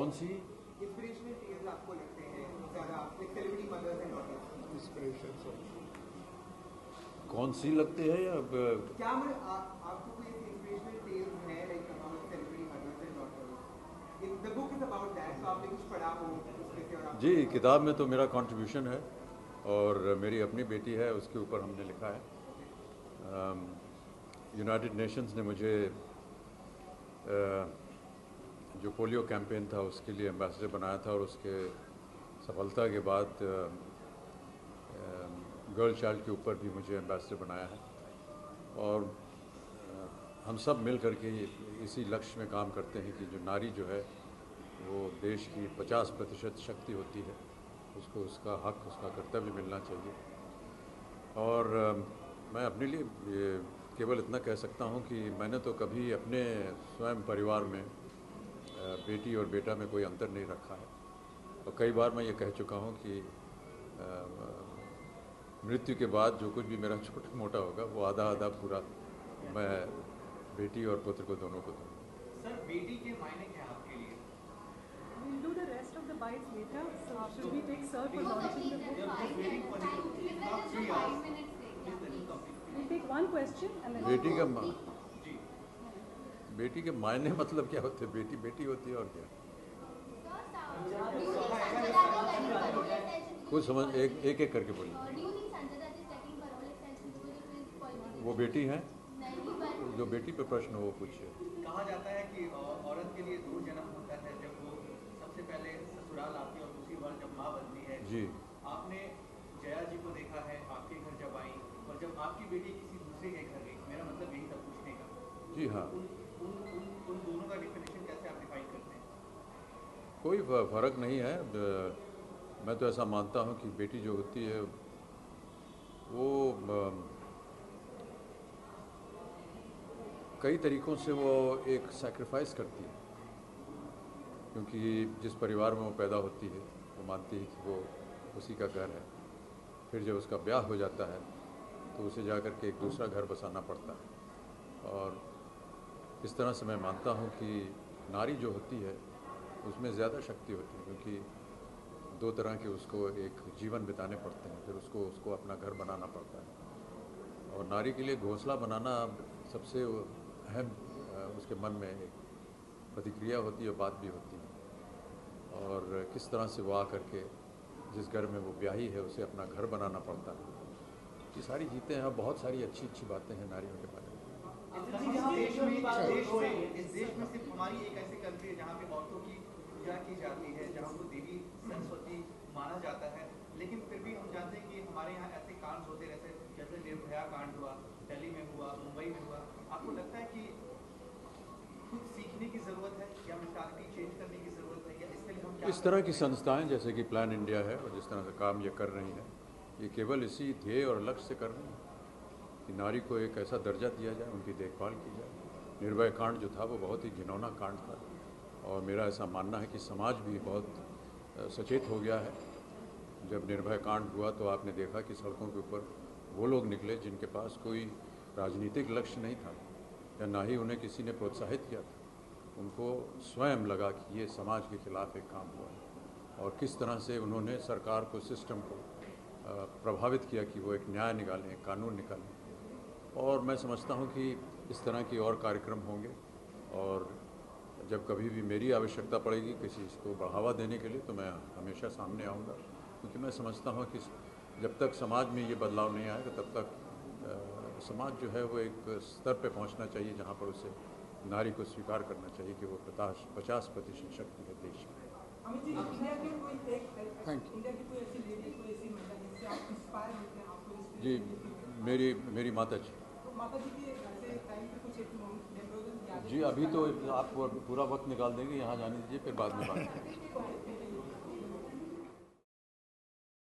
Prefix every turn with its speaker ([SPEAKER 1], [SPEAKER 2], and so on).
[SPEAKER 1] कौन सी
[SPEAKER 2] inspirational tales आपको लगते हैं ज़्यादा, celebrity mothers and daughters?
[SPEAKER 3] Inspiration
[SPEAKER 1] कौन सी लगती है या
[SPEAKER 2] क्या आपको कोई ऐसी इंस्पिरेशनल टेल्स है like about celebrity mothers and daughters? In the book is about that, तो आपने कुछ पढ़ा हो उसमें से? और
[SPEAKER 1] जी, किताब में तो मेरा कंट्रीब्यूशन है और मेरी अपनी बेटी है, उसके ऊपर हमने लिखा है। यूनाइटेड नेशंस ने मुझे जो पोलियो कैंपेन था उसके लिए एम्बेसडर बनाया था और उसके सफलता के बाद गर्ल चाइल्ड के ऊपर भी मुझे एम्बेसडर बनाया है। और हम सब मिल कर के इसी लक्ष्य में काम करते हैं कि जो नारी जो है वो देश की 50% शक्ति होती है, उसको उसका हक, उसका कर्तव्य मिलना चाहिए। और मैं अपने लिए ये केवल इतना कह सकता हूँ कि मैंने तो कभी अपने स्वयं परिवार में बेटी और बेटा में कोई अंतर नहीं रखा है। और कई बार मैं ये कह चुका हूँ कि मृत्यु के बाद जो कुछ भी मेरा छोटा मोटा होगा वो आधा आधा पूरा मैं बेटी और पुत्र को दोनों को दूँगा।
[SPEAKER 4] सर, बेटी के मायने क्या है आपके लिए?
[SPEAKER 5] We'll do the rest of the bites later. So should we take Sir for launching the book? We'll take one question and then
[SPEAKER 1] बेटी के मायने मतलब क्या होते हैं? बेटी बेटी होती है और क्या? कुछ समझ एक करके बोलिए। वो बेटी है? जो बेटी पे प्रश्न हो वो पूछिए।
[SPEAKER 4] कहा जाता है कि औरत के लिए 2 जन्म होता है, जब वो सबसे पहले ससुराल आती है और दूसरी बार जब माँ बनती है।
[SPEAKER 1] जी,
[SPEAKER 4] आपने जया जी को देखा है आपके घर जब आई, और जब आपकी बेटी किसी दूसरे के घर गई, मेरा मतलब यही था पूछने का।
[SPEAKER 1] जी हाँ।
[SPEAKER 4] उन दोनों का डिफिनेशन कैसे आप डिफाइन करते हैं?
[SPEAKER 1] कोई फ़र्क नहीं है। मैं तो ऐसा मानता हूँ कि बेटी जो होती है वो कई तरीक़ों से वो एक सैक्रिफाइस करती है, क्योंकि जिस परिवार में वो पैदा होती है वो मानती है कि वो उसी का घर है। फिर जब उसका ब्याह हो जाता है तो उसे जा कर के एक दूसरा घर बसाना पड़ता है। और इस तरह से मैं मानता हूँ कि नारी जो होती है उसमें ज़्यादा शक्ति होती है, क्योंकि 2 तरह के उसको एक जीवन बिताने पड़ते हैं, फिर उसको अपना घर बनाना पड़ता है। और नारी के लिए घोंसला बनाना सबसे अहम उसके मन में एक प्रतिक्रिया होती है, बात भी होती है। और किस तरह से वो आकर के जिस घर में वो ब्याही है उसे अपना घर बनाना पड़ता है, ये सारी चीज़ें हैं। बहुत सारी अच्छी अच्छी बातें हैं नारियों के बारे में।
[SPEAKER 4] इस देश में सिर्फ हमारी एक ऐसी कंट्री है जहाँ पे औरतों की पूजा की जाती है, जहाँ को देवी सरस्वती माना जाता है, लेकिन फिर भी हम जानते हैं कि हमारे यहाँ ऐसे कांड होते रहते हैं, जैसे निर्भया कांड हुआ, दिल्ली में हुआ, मुंबई में हुआ। आपको लगता है कि कुछ सीखने की ज़रूरत है या मेंटालिटी चेंज करने की ज़रूरत है, या इसके लिए हम क्या?
[SPEAKER 1] इस तरह की संस्थाएं जैसे कि प्लान इंडिया है और जिस तरह से काम ये कर रही हैं, ये केवल इसी ध्येय और लक्ष्य से कर रही हैं कि नारी को एक ऐसा दर्जा दिया जाए, उनकी देखभाल की जाए। निर्भया कांड जो था वो बहुत ही घिनौना कांड था, और मेरा ऐसा मानना है कि समाज भी बहुत सचेत हो गया है। जब निर्भया कांड हुआ तो आपने देखा कि सड़कों के ऊपर वो लोग निकले जिनके पास कोई राजनीतिक लक्ष्य नहीं था या ना ही उन्हें किसी ने प्रोत्साहित किया था। उनको स्वयं लगा कि ये समाज के खिलाफ एक काम हुआ है, और किस तरह से उन्होंने सरकार को, सिस्टम को प्रभावित किया कि वो एक न्याय निकालें, एक कानून निकालें। और मैं समझता हूँ कि इस तरह की और कार्यक्रम होंगे, और जब कभी भी मेरी आवश्यकता पड़ेगी किसी को बढ़ावा देने के लिए तो मैं हमेशा सामने आऊँगा, क्योंकि मैं समझता हूँ कि जब तक समाज में ये बदलाव नहीं आएगा तब तक समाज जो है वो एक स्तर पे पहुंचना चाहिए जहां पर उसे नारी को स्वीकार करना चाहिए कि वो 50% शक्ति है देश की। जी, मेरी माता जी। जी, अभी तो आप पूरा वक्त निकाल देंगे, यहाँ जाने दीजिए, फिर बाद में बात करेंगे।